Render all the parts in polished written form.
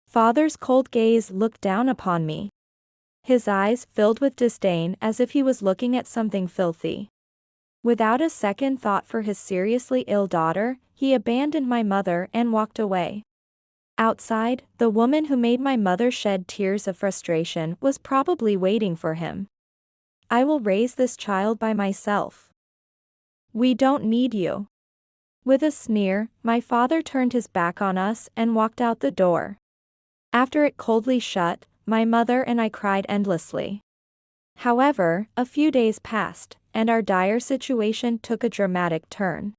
Father's cold gaze looked down upon me. His eyes filled with disdain as if he was looking at something filthy. Without a second thought for his seriously ill daughter, he abandoned my mother and walked away. Outside, the woman who made my mother shed tears of frustration was probably waiting for him. I will raise this child by myself. We don't need you. With a sneer, my father turned his back on us and walked out the door. After it coldly shut, my mother and I cried endlessly. However, a few days passed, and our dire situation took a dramatic turn.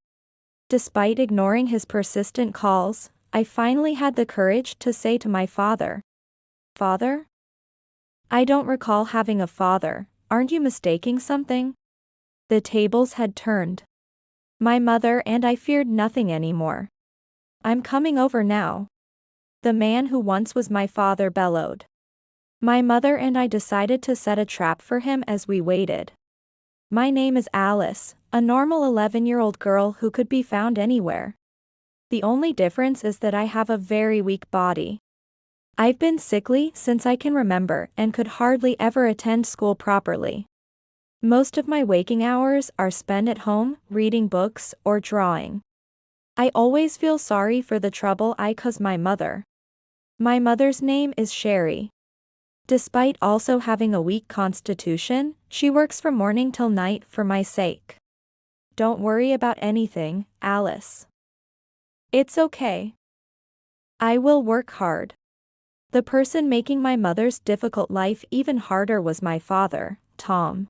Despite ignoring his persistent calls, I finally had the courage to say to my father, "Father? I don't recall having a father, aren't you mistaking something?" The tables had turned. My mother and I feared nothing anymore. "I'm coming over now," the man who once was my father bellowed. My mother and I decided to set a trap for him as we waited. My name is Alice, a normal 11-year-old girl who could be found anywhere. The only difference is that I have a very weak body. I've been sickly since I can remember and could hardly ever attend school properly. Most of my waking hours are spent at home, reading books or drawing. I always feel sorry for the trouble I cause my mother. My mother's name is Sherry. Despite also having a weak constitution, she works from morning till night for my sake. Don't worry about anything, Alice. It's okay. I will work hard. The person making my mother's difficult life even harder was my father, Tom.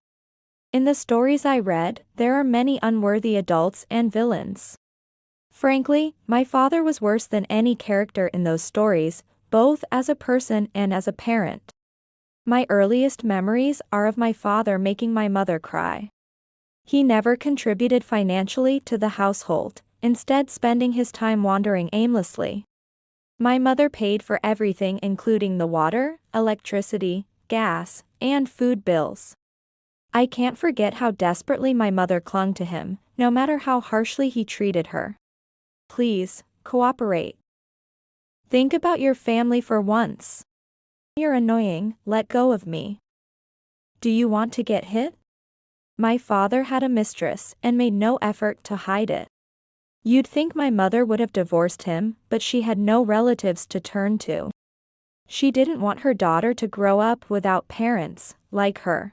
In the stories I read, there are many unworthy adults and villains. Frankly, my father was worse than any character in those stories, both as a person and as a parent. My earliest memories are of my father making my mother cry. He never contributed financially to the household, instead spending his time wandering aimlessly. My mother paid for everything including the water, electricity, gas, and food bills. I can't forget how desperately my mother clung to him, no matter how harshly he treated her. Please, cooperate. Think about your family for once. You're annoying, let go of me. Do you want to get hit? My father had a mistress and made no effort to hide it. You'd think my mother would have divorced him, but she had no relatives to turn to. She didn't want her daughter to grow up without parents, like her.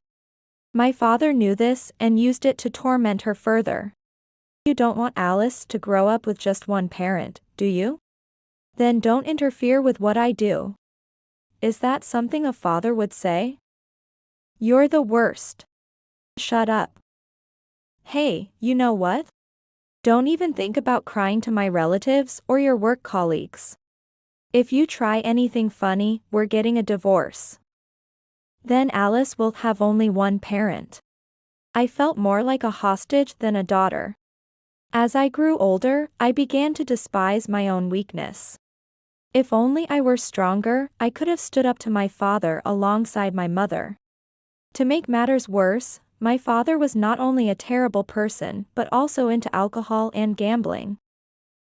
My father knew this and used it to torment her further. You don't want Alice to grow up with just one parent, do you? Then don't interfere with what I do. Is that something a father would say? You're the worst. Shut up. Hey, you know what? Don't even think about crying to my relatives or your work colleagues. If you try anything funny, we're getting a divorce. Then Alice will have only one parent. I felt more like a hostage than a daughter. As I grew older, I began to despise my own weakness. If only I were stronger, I could have stood up to my father alongside my mother. To make matters worse, my father was not only a terrible person but also into alcohol and gambling.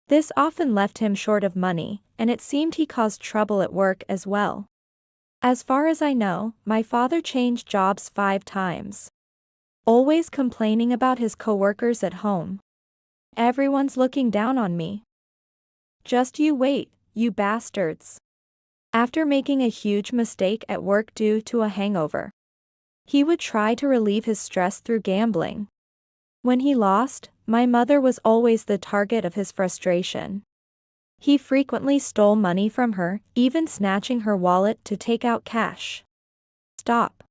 This often left him short of money, and it seemed he caused trouble at work as well. As far as I know, my father changed jobs 5 times. Always complaining about his coworkers at home. Everyone's looking down on me. Just you wait, you bastards. After making a huge mistake at work due to a hangover, he would try to relieve his stress through gambling. When he lost, my mother was always the target of his frustration. He frequently stole money from her, even snatching her wallet to take out cash. Stop.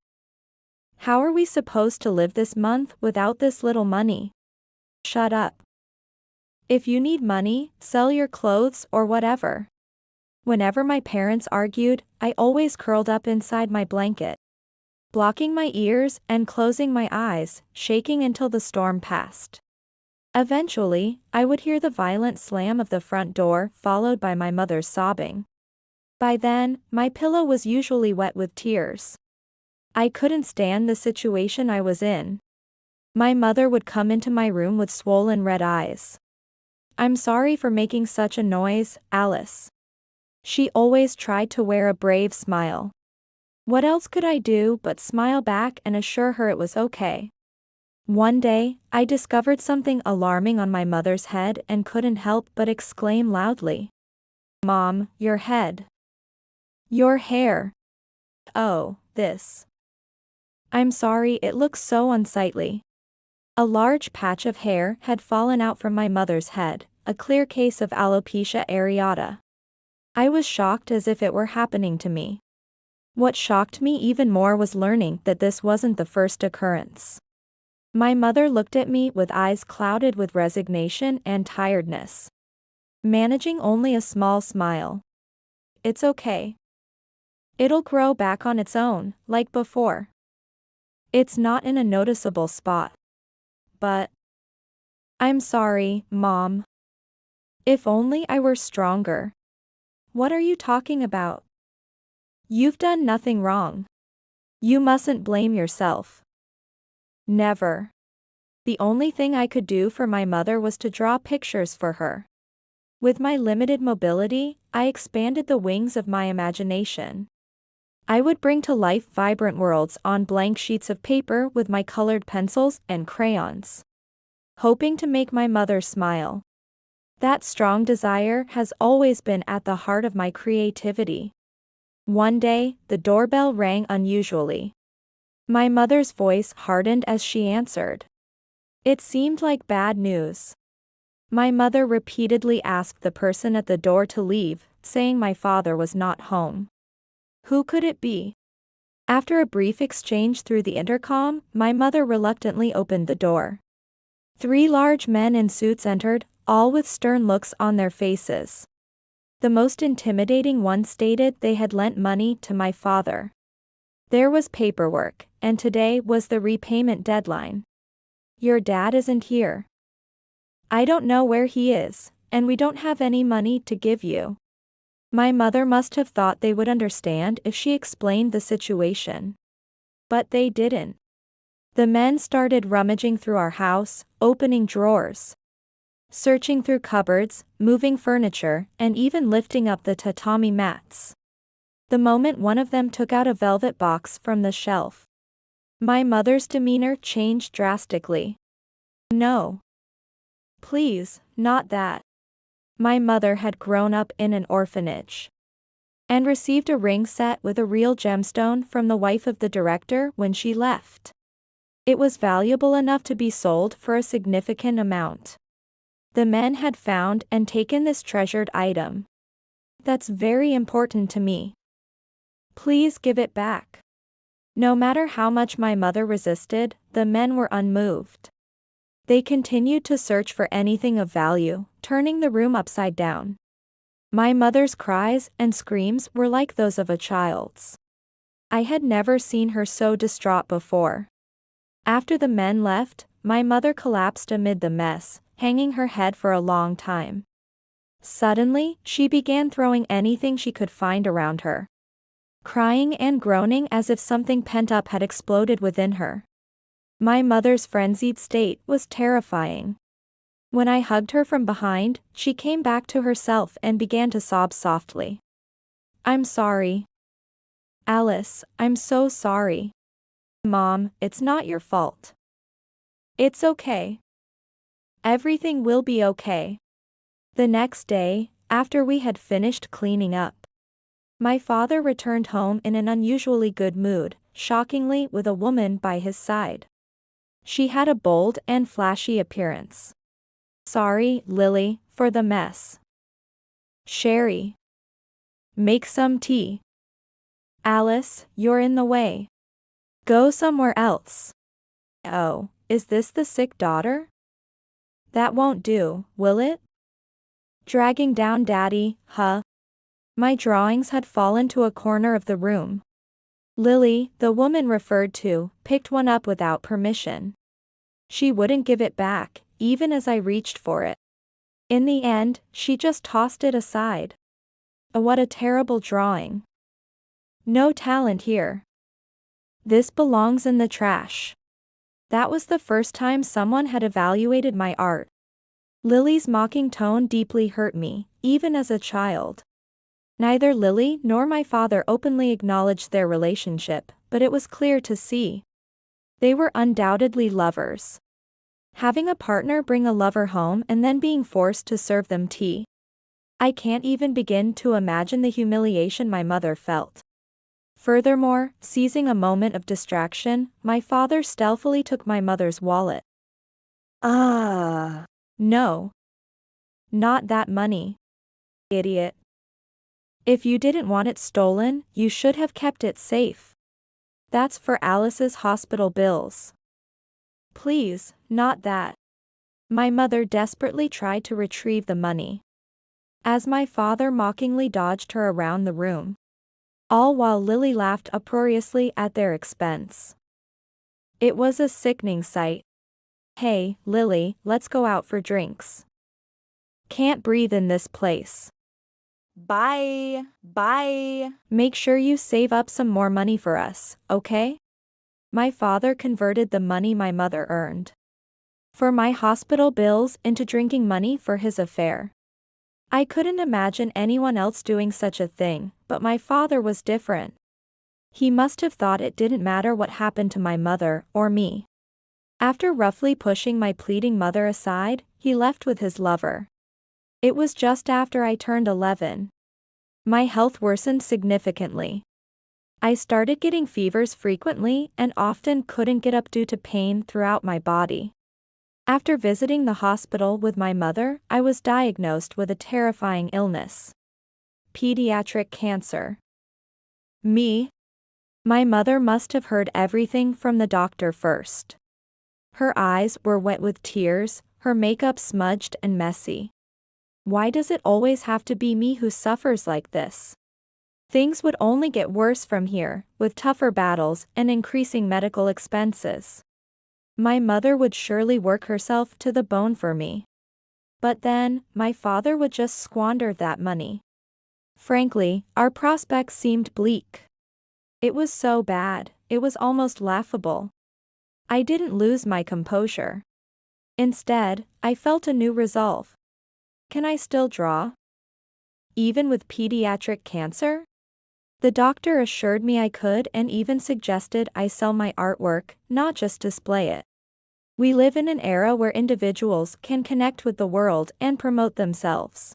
How are we supposed to live this month without this little money? Shut up. If you need money, sell your clothes or whatever. Whenever my parents argued, I always curled up inside my blanket, blocking my ears and closing my eyes, shaking until the storm passed. Eventually, I would hear the violent slam of the front door followed by my mother's sobbing. By then, my pillow was usually wet with tears. I couldn't stand the situation I was in. My mother would come into my room with swollen red eyes. "I'm sorry for making such a noise, Alice," She always tried to wear a brave smile. What else could I do but smile back and assure her it was okay? One day, I discovered something alarming on my mother's head and couldn't help but exclaim loudly. Mom, your head. Your hair. Oh, this. I'm sorry, it looks so unsightly. A large patch of hair had fallen out from my mother's head, a clear case of alopecia areata. I was shocked as if it were happening to me. What shocked me even more was learning that this wasn't the first occurrence. My mother looked at me with eyes clouded with resignation and tiredness, managing only a small smile. It's okay. It'll grow back on its own, like before. It's not in a noticeable spot. But I'm sorry, Mom. If only I were stronger. What are you talking about? You've done nothing wrong. You mustn't blame yourself. Never. The only thing I could do for my mother was to draw pictures for her. With my limited mobility, I expanded the wings of my imagination. I would bring to life vibrant worlds on blank sheets of paper with my colored pencils and crayons, hoping to make my mother smile. That strong desire has always been at the heart of my creativity. One day, the doorbell rang unusually. My mother's voice hardened as she answered. It seemed like bad news. My mother repeatedly asked the person at the door to leave, saying my father was not home. Who could it be? After a brief exchange through the intercom, my mother reluctantly opened the door. 3 large men in suits entered, all with stern looks on their faces. The most intimidating one stated they had lent money to my father. There was paperwork, and today was the repayment deadline. Your dad isn't here. I don't know where he is, and we don't have any money to give you. My mother must have thought they would understand if she explained the situation. But they didn't. The men started rummaging through our house, opening drawers, searching through cupboards, moving furniture, and even lifting up the tatami mats. The moment one of them took out a velvet box from the shelf, my mother's demeanor changed drastically. No. Please, not that. My mother had grown up in an orphanage and received a ring set with a real gemstone from the wife of the director when she left. It was valuable enough to be sold for a significant amount. The men had found and taken this treasured item. That's very important to me. Please give it back. No matter how much my mother resisted, the men were unmoved. They continued to search for anything of value, turning the room upside down. My mother's cries and screams were like those of a child's. I had never seen her so distraught before. After the men left, my mother collapsed amid the mess, hanging her head for a long time. Suddenly, she began throwing anything she could find around her, crying and groaning as if something pent up had exploded within her. My mother's frenzied state was terrifying. When I hugged her from behind, she came back to herself and began to sob softly. I'm sorry. Alice, I'm so sorry. Mom, it's not your fault. It's okay. Everything will be okay. The next day, after we had finished cleaning up, my father returned home in an unusually good mood, shockingly with a woman by his side. She had a bold and flashy appearance. Sorry, Lily, for the mess. Sherry. Make some tea. Alice, you're in the way. Go somewhere else. Oh, is this the sick daughter? That won't do, will it? Dragging down Daddy, huh? My drawings had fallen to a corner of the room. Lily, the woman referred to, picked one up without permission. She wouldn't give it back, even as I reached for it. In the end, she just tossed it aside. Oh, what a terrible drawing. No talent here. This belongs in the trash. That was the first time someone had evaluated my art. Lily's mocking tone deeply hurt me, even as a child. Neither Lily nor my father openly acknowledged their relationship, but it was clear to see. They were undoubtedly lovers. Having a partner bring a lover home and then being forced to serve them tea. I can't even begin to imagine the humiliation my mother felt. Furthermore, seizing a moment of distraction, my father stealthily took my mother's wallet. No. Not that money. Idiot. If you didn't want it stolen, you should have kept it safe. That's for Alice's hospital bills. Please, not that. My mother desperately tried to retrieve the money, as my father mockingly dodged her around the room. All while Lily laughed uproariously at their expense. It was a sickening sight. Hey, Lily, let's go out for drinks. Can't breathe in this place. Bye. Make sure you save up some more money for us, okay? My father converted the money my mother earned for my hospital bills into drinking money for his affair. I couldn't imagine anyone else doing such a thing, but my father was different. He must have thought it didn't matter what happened to my mother or me. After roughly pushing my pleading mother aside, he left with his lover. It was just after I turned 11. My health worsened significantly. I started getting fevers frequently and often couldn't get up due to pain throughout my body. After visiting the hospital with my mother, I was diagnosed with a terrifying illness. Pediatric cancer. Me? My mother must have heard everything from the doctor first. Her eyes were wet with tears, her makeup smudged and messy. Why does it always have to be me who suffers like this? Things would only get worse from here, with tougher battles and increasing medical expenses. My mother would surely work herself to the bone for me. But then, my father would just squander that money. Frankly, our prospects seemed bleak. It was so bad, it was almost laughable. I didn't lose my composure. Instead, I felt a new resolve. Can I still draw? Even with pediatric cancer? The doctor assured me I could and even suggested I sell my artwork, not just display it. We live in an era where individuals can connect with the world and promote themselves.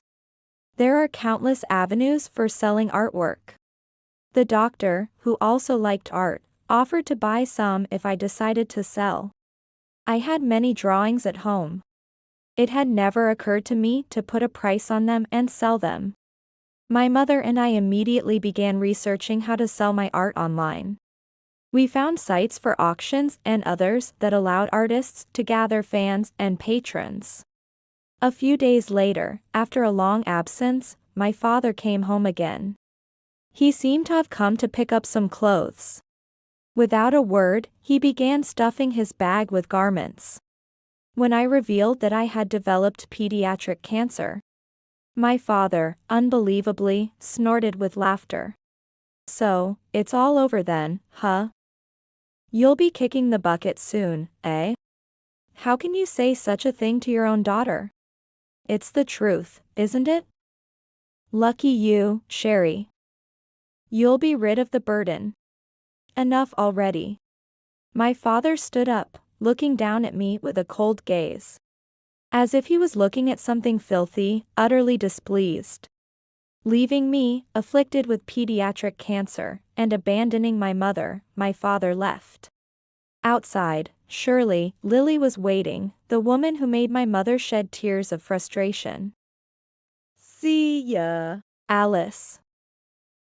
There are countless avenues for selling artwork. The doctor, who also liked art, offered to buy some if I decided to sell. I had many drawings at home. It had never occurred to me to put a price on them and sell them. My mother and I immediately began researching how to sell my art online. We found sites for auctions and others that allowed artists to gather fans and patrons. A few days later, after a long absence, my father came home again. He seemed to have come to pick up some clothes. Without a word, he began stuffing his bag with garments. When I revealed that I had developed pediatric cancer, my father, unbelievably, snorted with laughter. So, it's all over then, huh? You'll be kicking the bucket soon, eh? How can you say such a thing to your own daughter? It's the truth, isn't it? Lucky you, Sherry. You'll be rid of the burden. Enough already. My father stood up, looking down at me with a cold gaze, as if he was looking at something filthy, utterly displeased. Leaving me, afflicted with pediatric cancer, and abandoning my mother, my father left. Outside, surely, Lily was waiting, the woman who made my mother shed tears of frustration. See ya. Alice.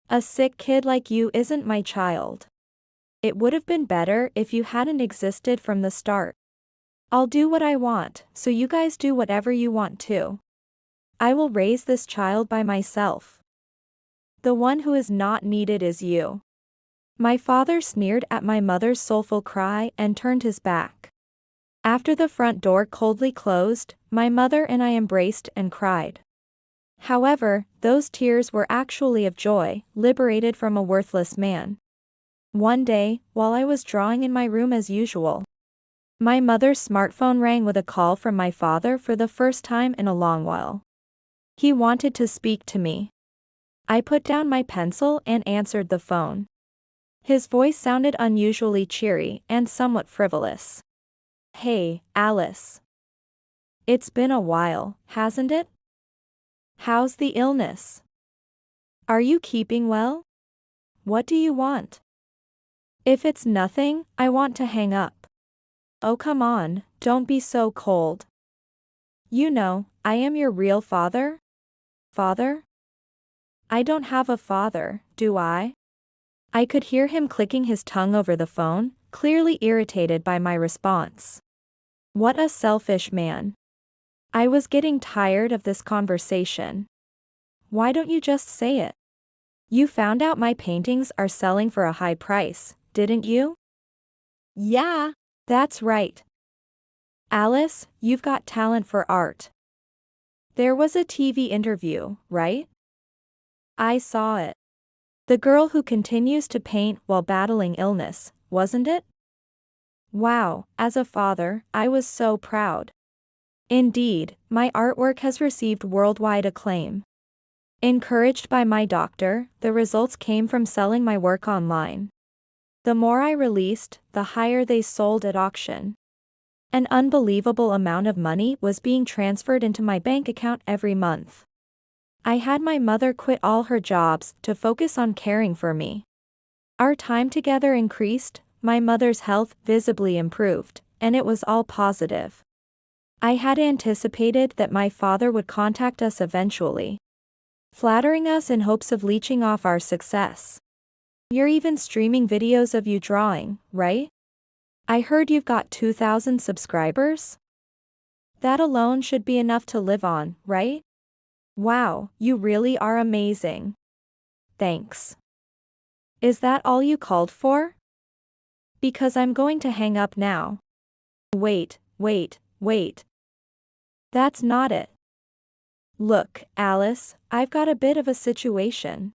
A sick kid like you isn't my child. It would have been better if you hadn't existed from the start. I'll do what I want, so you guys do whatever you want too. I will raise this child by myself. The one who is not needed is you. My father sneered at my mother's soulful cry and turned his back. After the front door coldly closed, my mother and I embraced and cried. However, those tears were actually of joy, liberated from a worthless man. One day, while I was drawing in my room as usual, my mother's smartphone rang with a call from my father for the first time in a long while. He wanted to speak to me. I put down my pencil and answered the phone. His voice sounded unusually cheery and somewhat frivolous. Hey, Alice. It's been a while, hasn't it? How's the illness? Are you keeping well? What do you want? If it's nothing, I want to hang up. Oh, come on, don't be so cold. You know, I am your real father? Father? I don't have a father, do I? I could hear him clicking his tongue over the phone, clearly irritated by my response. What a selfish man. I was getting tired of this conversation. Why don't you just say it? You found out my paintings are selling for a high price, didn't you? Yeah. That's right. Alice, you've got talent for art. There was a TV interview, right? I saw it. The girl who continues to paint while battling illness, wasn't it? Wow, as a father, I was so proud. Indeed, my artwork has received worldwide acclaim. Encouraged by my doctor, the results came from selling my work online. The more I released, the higher they sold at auction. An unbelievable amount of money was being transferred into my bank account every month. I had my mother quit all her jobs to focus on caring for me. Our time together increased, my mother's health visibly improved, and it was all positive. I had anticipated that my father would contact us eventually, flattering us in hopes of leeching off our success. You're even streaming videos of you drawing, right? I heard you've got 2,000 subscribers? That alone should be enough to live on, right? Wow, you really are amazing. Thanks. Is that all you called for? Because I'm going to hang up now. Wait. That's not it. Look, Alice, I've got a bit of a situation.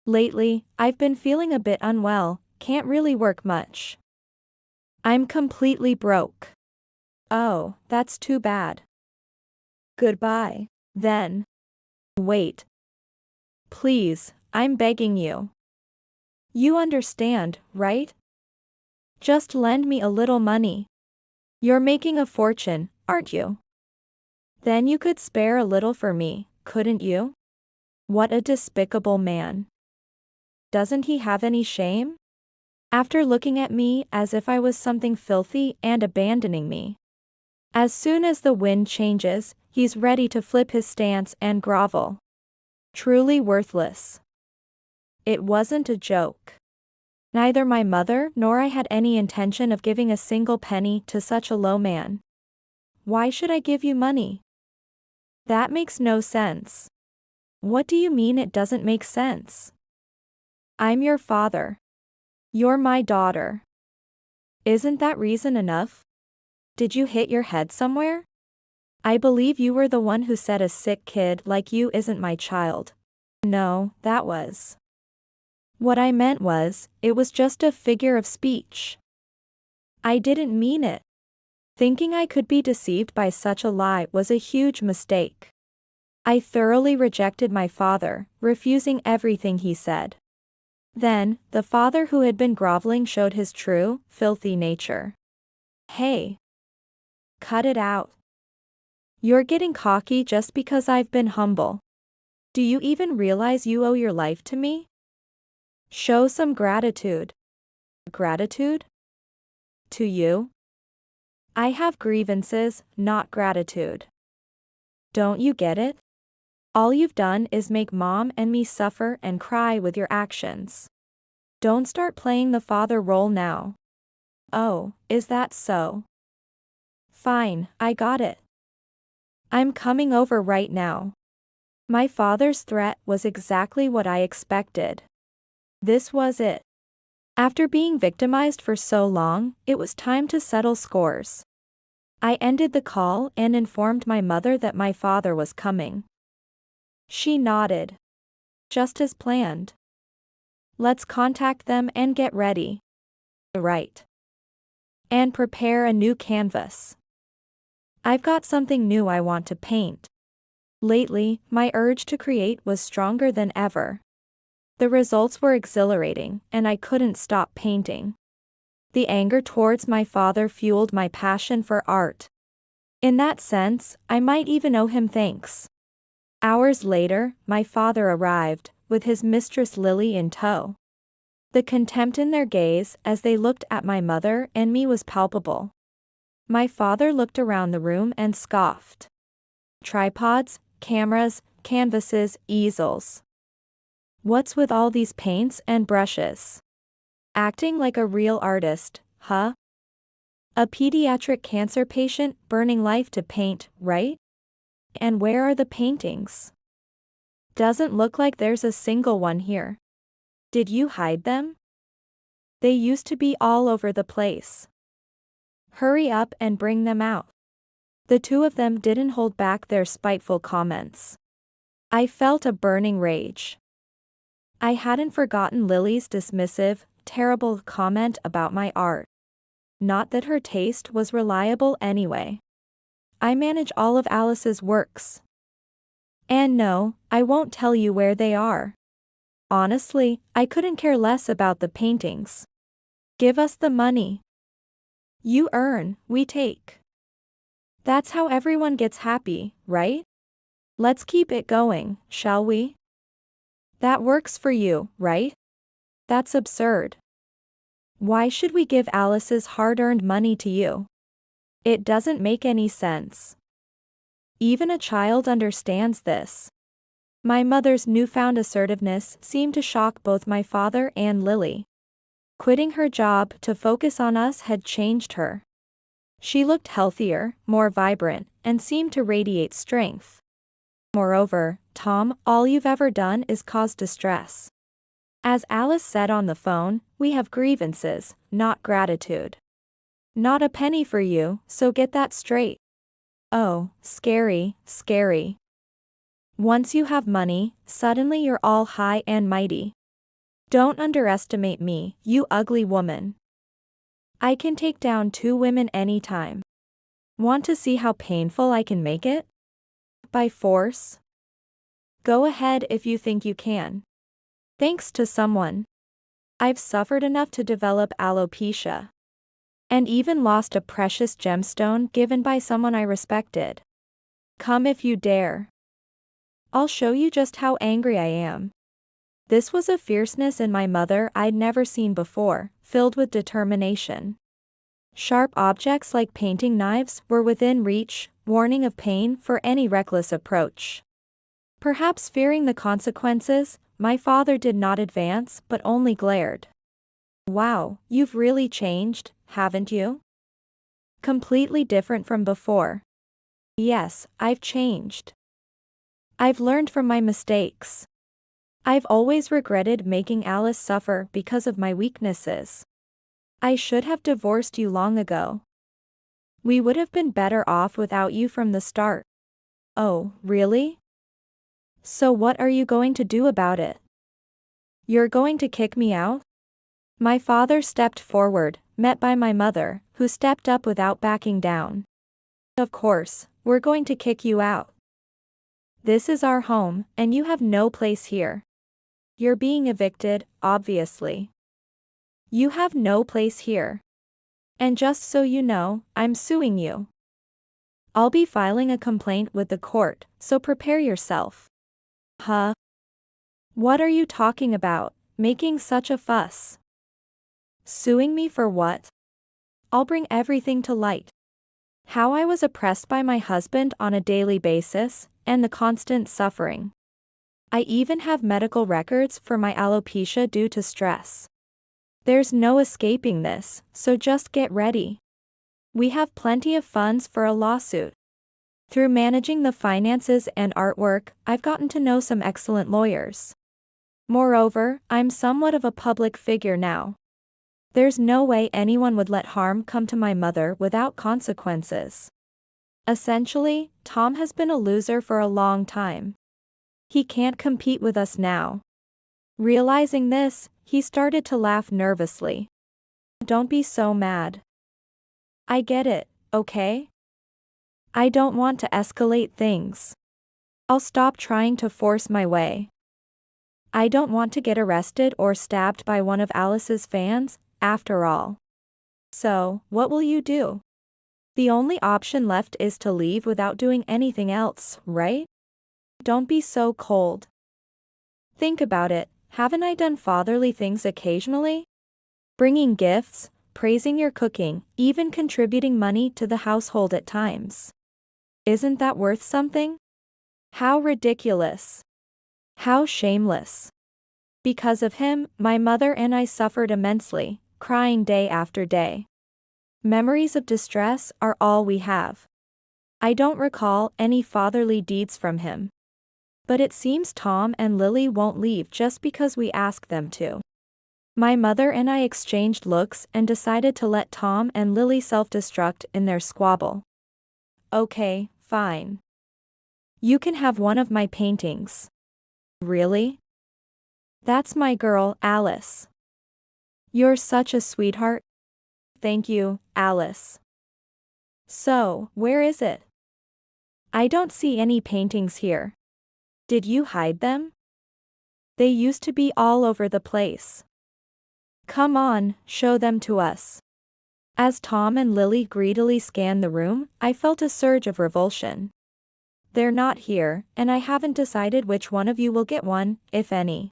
Lately, I've been feeling a bit unwell, can't really work much. I'm completely broke. Oh, that's too bad. Goodbye. Then. Wait. Please, I'm begging you. You understand, right? Just lend me a little money. You're making a fortune, aren't you? Then you could spare a little for me, couldn't you? What a despicable man. Doesn't he have any shame? After looking at me as if I was something filthy and abandoning me. As soon as the wind changes, he's ready to flip his stance and grovel. Truly worthless. It wasn't a joke. Neither my mother nor I had any intention of giving a single penny to such a low man. Why should I give you money? That makes no sense. What do you mean it doesn't make sense? I'm your father. You're my daughter. Isn't that reason enough? Did you hit your head somewhere? I believe you were the one who said a sick kid like you isn't my child. No, that was. What I meant was, it was just a figure of speech. I didn't mean it. Thinking I could be deceived by such a lie was a huge mistake. I thoroughly rejected my father, refusing everything he said. Then, the father who had been groveling showed his true, filthy nature. Hey. Cut it out. You're getting cocky just because I've been humble. Do you even realize you owe your life to me? Show some gratitude. Gratitude? To you? I have grievances, not gratitude. Don't you get it? All you've done is make Mom and me suffer and cry with your actions. Don't start playing the father role now. Oh, is that so? Fine, I got it. I'm coming over right now. My father's threat was exactly what I expected. This was it. After being victimized for so long, it was time to settle scores. I ended the call and informed my mother that my father was coming. She nodded. Just as planned. Let's contact them and get ready. Right. And prepare a new canvas. I've got something new I want to paint. Lately, my urge to create was stronger than ever. The results were exhilarating, and I couldn't stop painting. The anger towards my father fueled my passion for art. In that sense, I might even owe him thanks. Hours later, my father arrived, with his mistress Lily in tow. The contempt in their gaze as they looked at my mother and me was palpable. My father looked around the room and scoffed. Tripods, cameras, canvases, easels. What's with all these paints and brushes? Acting like a real artist, huh? A pediatric cancer patient burning life to paint, right? And where are the paintings? Doesn't look like there's a single one here. Did you hide them? They used to be all over the place. Hurry up and bring them out. The two of them didn't hold back their spiteful comments. I felt a burning rage. I hadn't forgotten Lily's dismissive, terrible comment about my art. Not that her taste was reliable anyway. I manage all of Alice's works. And no, I won't tell you where they are. Honestly, I couldn't care less about the paintings. Give us the money. You earn, we take. That's how everyone gets happy, right? Let's keep it going, shall we? That works for you, right? That's absurd. Why should we give Alice's hard-earned money to you? It doesn't make any sense. Even a child understands this. My mother's newfound assertiveness seemed to shock both my father and Lily. Quitting her job to focus on us had changed her. She looked healthier, more vibrant, and seemed to radiate strength. Moreover, Tom, all you've ever done is cause distress. As Alice said on the phone, we have grievances, not gratitude. Not a penny for you, so get that straight. Oh, scary, scary. Once you have money, suddenly you're all high and mighty. Don't underestimate me, you ugly woman. I can take down 2 women anytime. Want to see how painful I can make it? By force? Go ahead if you think you can. Thanks to someone. I've suffered enough to develop alopecia. And even lost a precious gemstone given by someone I respected. Come if you dare. I'll show you just how angry I am. This was a fierceness in my mother I'd never seen before, filled with determination. Sharp objects like painting knives were within reach, warning of pain for any reckless approach. Perhaps fearing the consequences, my father did not advance but only glared. Wow, you've really changed, haven't you? Completely different from before. Yes, I've changed. I've learned from my mistakes. I've always regretted making Alice suffer because of my weaknesses. I should have divorced you long ago. We would have been better off without you from the start. Oh, really? So what are you going to do about it? You're going to kick me out? My father stepped forward, met by my mother, who stepped up without backing down. Of course, we're going to kick you out. This is our home, and you have no place here. You're being evicted, obviously. You have no place here. And just so you know, I'm suing you. I'll be filing a complaint with the court, so prepare yourself. Huh? What are you talking about, making such a fuss? Suing me for what? I'll bring everything to light. How I was oppressed by my husband on a daily basis, and the constant suffering. I even have medical records for my alopecia due to stress. There's no escaping this, so just get ready. We have plenty of funds for a lawsuit. Through managing the finances and artwork, I've gotten to know some excellent lawyers. Moreover, I'm somewhat of a public figure now. There's no way anyone would let harm come to my mother without consequences. Essentially, Tom has been a loser for a long time. He can't compete with us now. Realizing this, he started to laugh nervously. Don't be so mad. I get it, okay? I don't want to escalate things. I'll stop trying to force my way. I don't want to get arrested or stabbed by one of Alice's fans, after all. So, what will you do? The only option left is to leave without doing anything else, right? Don't be so cold. Think about it, haven't I done fatherly things occasionally? Bringing gifts, praising your cooking, even contributing money to the household at times. Isn't that worth something? How ridiculous. How shameless. Because of him, my mother and I suffered immensely, crying day after day. Memories of distress are all we have. I don't recall any fatherly deeds from him. But it seems Tom and Lily won't leave just because we ask them to. My mother and I exchanged looks and decided to let Tom and Lily self-destruct in their squabble. Okay, fine. You can have one of my paintings. Really? That's my girl, Alice. You're such a sweetheart. Thank you, Alice. So, where is it? I don't see any paintings here. Did you hide them? They used to be all over the place. Come on, show them to us. As Tom and Lily greedily scanned the room, I felt a surge of revulsion. They're not here, and I haven't decided which one of you will get one, if any.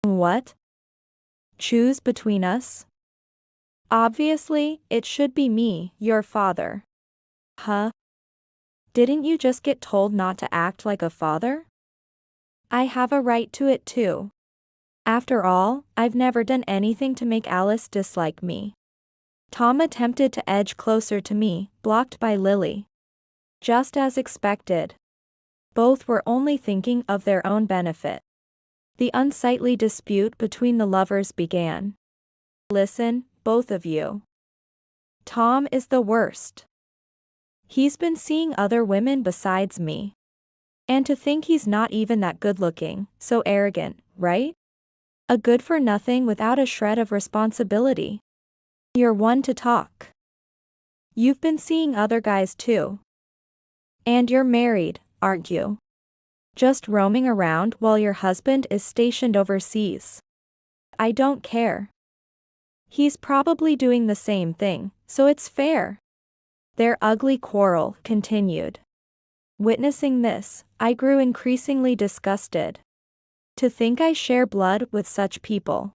What? Choose between us? Obviously, it should be me, your father. Huh? Didn't you just get told not to act like a father? I have a right to it too. After all, I've never done anything to make Alice dislike me. Tom attempted to edge closer to me, blocked by Lily. Just as expected. Both were only thinking of their own benefit. The unsightly dispute between the lovers began. Listen, both of you. Tom is the worst. He's been seeing other women besides me. And to think he's not even that good-looking, so arrogant, right? A good-for-nothing without a shred of responsibility. You're one to talk. You've been seeing other guys too. And you're married, aren't you? Just roaming around while your husband is stationed overseas. I don't care. He's probably doing the same thing, so it's fair. Their ugly quarrel continued. Witnessing this, I grew increasingly disgusted. To think I share blood with such people.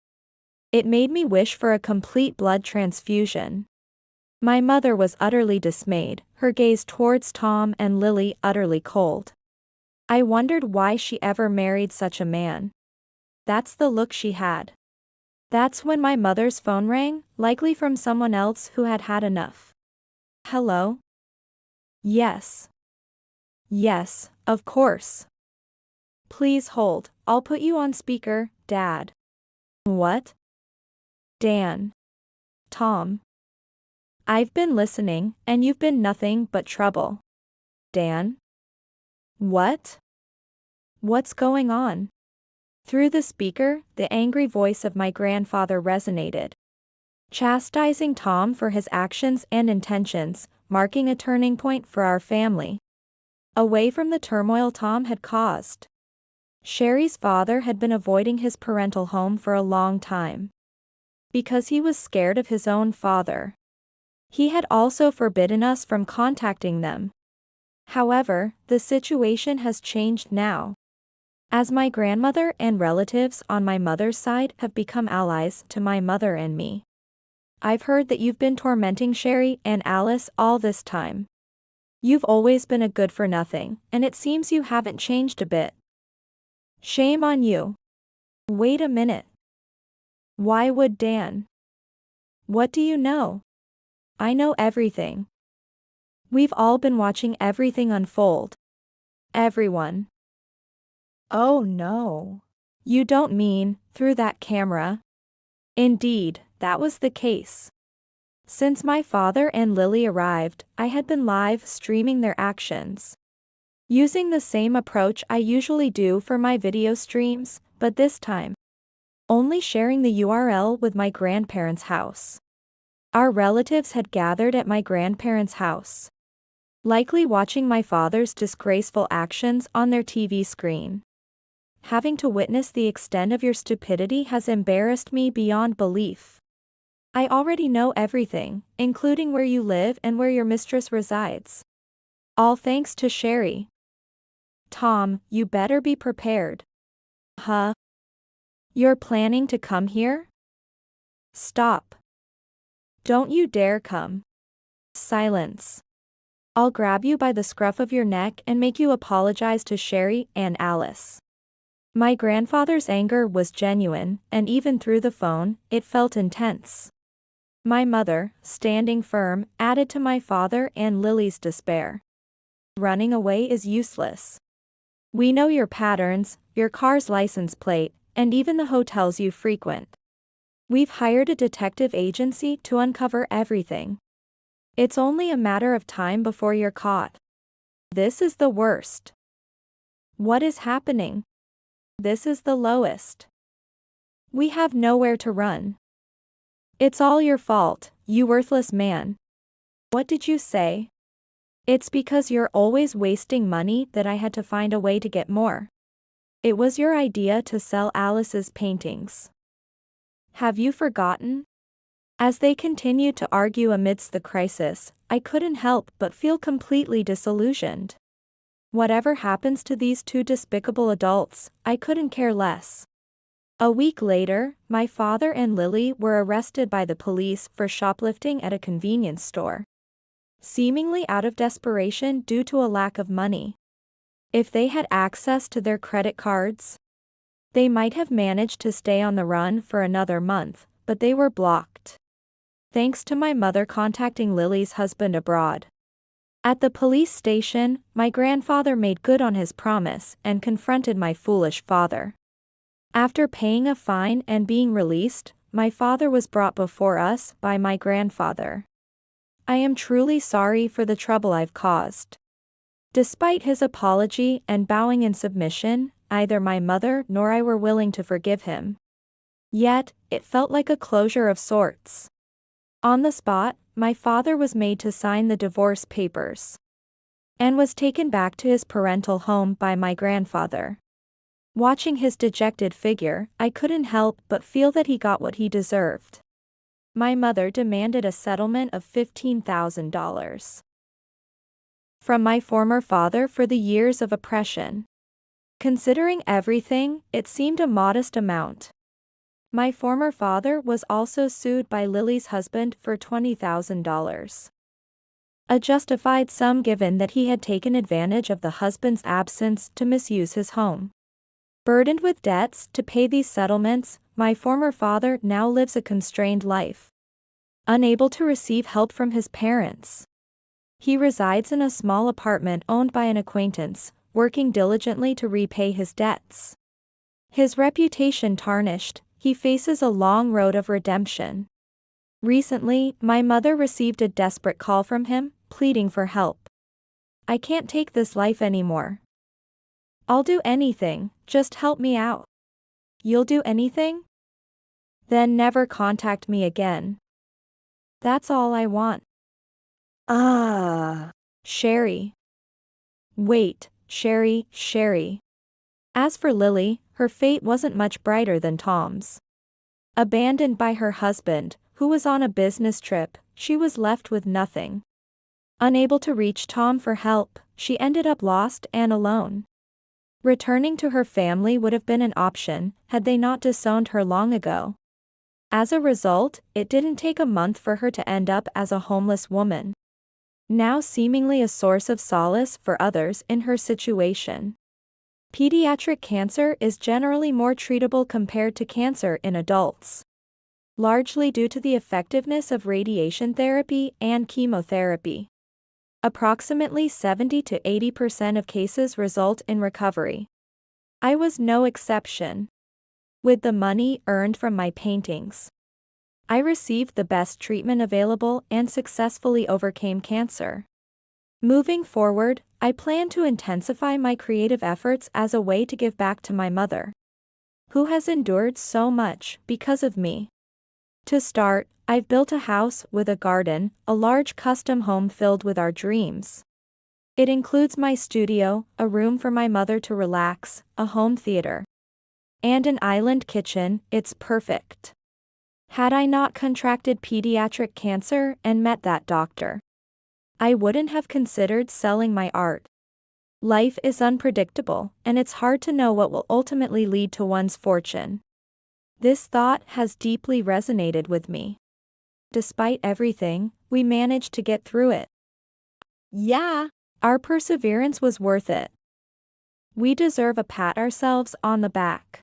It made me wish for a complete blood transfusion. My mother was utterly dismayed, her gaze towards Tom and Lily utterly cold. I wondered why she ever married such a man. That's the look she had. That's when my mother's phone rang, likely from someone else who had had enough. Hello? Yes. Yes, of course. Please hold, I'll put you on speaker, Dad. What? Dan. Tom. I've been listening, and you've been nothing but trouble. Dan? What? What's going on? Through the speaker, the angry voice of my grandfather resonated. Chastising Tom for his actions and intentions, marking a turning point for our family. Away from the turmoil Tom had caused. Sherry's father had been avoiding his parental home for a long time. Because he was scared of his own father. He had also forbidden us from contacting them. However, the situation has changed now. As my grandmother and relatives on my mother's side have become allies to my mother and me. I've heard that you've been tormenting Sherry and Alice all this time. You've always been a good-for-nothing, and it seems you haven't changed a bit. Shame on you. Wait a minute. Why would Dan? What do you know? I know everything. We've all been watching everything unfold. Everyone. Oh no. You don't mean, through that camera? Indeed, that was the case. Since my father and Lily arrived, I had been live streaming their actions. Using the same approach I usually do for my video streams, but this time, only sharing the URL with my grandparents' house. Our relatives had gathered at my grandparents' house. likely watching my father's disgraceful actions on their TV screen. Having to witness the extent of your stupidity has embarrassed me beyond belief. I already know everything, including where you live and where your mistress resides. All thanks to Sherry. Tom, you better be prepared. Huh? You're planning to come here? Stop. Don't you dare come. Silence. I'll grab you by the scruff of your neck and make you apologize to Sherry and Alice. My grandfather's anger was genuine, and even through the phone, it felt intense. My mother, standing firm, added to my father and Lily's despair. Running away is useless. We know your patterns, your car's license plate, and even the hotels you frequent. We've hired a detective agency to uncover everything. It's only a matter of time before you're caught. This is the worst. What is happening? This is the lowest. We have nowhere to run. It's all your fault, you worthless man. What did you say? It's because you're always wasting money that I had to find a way to get more. It was your idea to sell Alice's paintings. Have you forgotten? As they continued to argue amidst the crisis, I couldn't help but feel completely disillusioned. Whatever happens to these two despicable adults, I couldn't care less. A week later, my father and Lily were arrested by the police for shoplifting at a convenience store. Seemingly out of desperation due to a lack of money. If they had access to their credit cards, they might have managed to stay on the run for another month, but they were blocked. Thanks to my mother contacting Lily's husband abroad. At the police station, my grandfather made good on his promise and confronted my foolish father. After paying a fine and being released, my father was brought before us by my grandfather. I am truly sorry for the trouble I've caused. Despite his apology and bowing in submission, neither my mother nor I were willing to forgive him. Yet, it felt like a closure of sorts. On the spot, my father was made to sign the divorce papers and was taken back to his parental home by my grandfather. Watching his dejected figure, I couldn't help but feel that he got what he deserved. My mother demanded a settlement of $15,000 from my former father for the years of oppression. Considering everything, it seemed a modest amount. My former father was also sued by Lily's husband for $20,000. A justified sum given that he had taken advantage of the husband's absence to misuse his home. Burdened with debts to pay these settlements, my former father now lives a constrained life. Unable to receive help from his parents. He resides in a small apartment owned by an acquaintance, working diligently to repay his debts. His reputation tarnished, he faces a long road of redemption. Recently, my mother received a desperate call from him, pleading for help. I can't take this life anymore. I'll do anything, just help me out. You'll do anything? Then never contact me again. That's all I want. Sherry. Wait, Sherry. As for Lily, her fate wasn't much brighter than Tom's. Abandoned by her husband, who was on a business trip, she was left with nothing. Unable to reach Tom for help, she ended up lost and alone. Returning to her family would have been an option, had they not disowned her long ago. As a result, it didn't take a month for her to end up as a homeless woman. Now seemingly a source of solace for others in her situation. Pediatric cancer is generally more treatable compared to cancer in adults. Largely due to the effectiveness of radiation therapy and chemotherapy. Approximately 70 to 80% of cases result in recovery. I was no exception. With the money earned from my paintings, I received the best treatment available and successfully overcame cancer. Moving forward, I plan to intensify my creative efforts as a way to give back to my mother, who has endured so much because of me. To start, I've built a house with a garden, a large custom home filled with our dreams. It includes my studio, a room for my mother to relax, a home theater, and an island kitchen. It's perfect. Had I not contracted pediatric cancer and met that doctor, I wouldn't have considered selling my art. Life is unpredictable, and it's hard to know what will ultimately lead to one's fortune. This thought has deeply resonated with me. Despite everything, we managed to get through it. Yeah. Our perseverance was worth it. We deserve a pat ourselves on the back.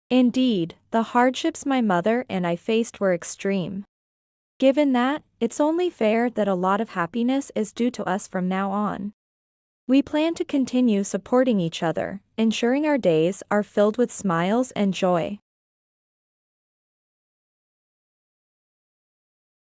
Indeed, the hardships my mother and I faced were extreme. Given that, it's only fair that a lot of happiness is due to us from now on. We plan to continue supporting each other, ensuring our days are filled with smiles and joy.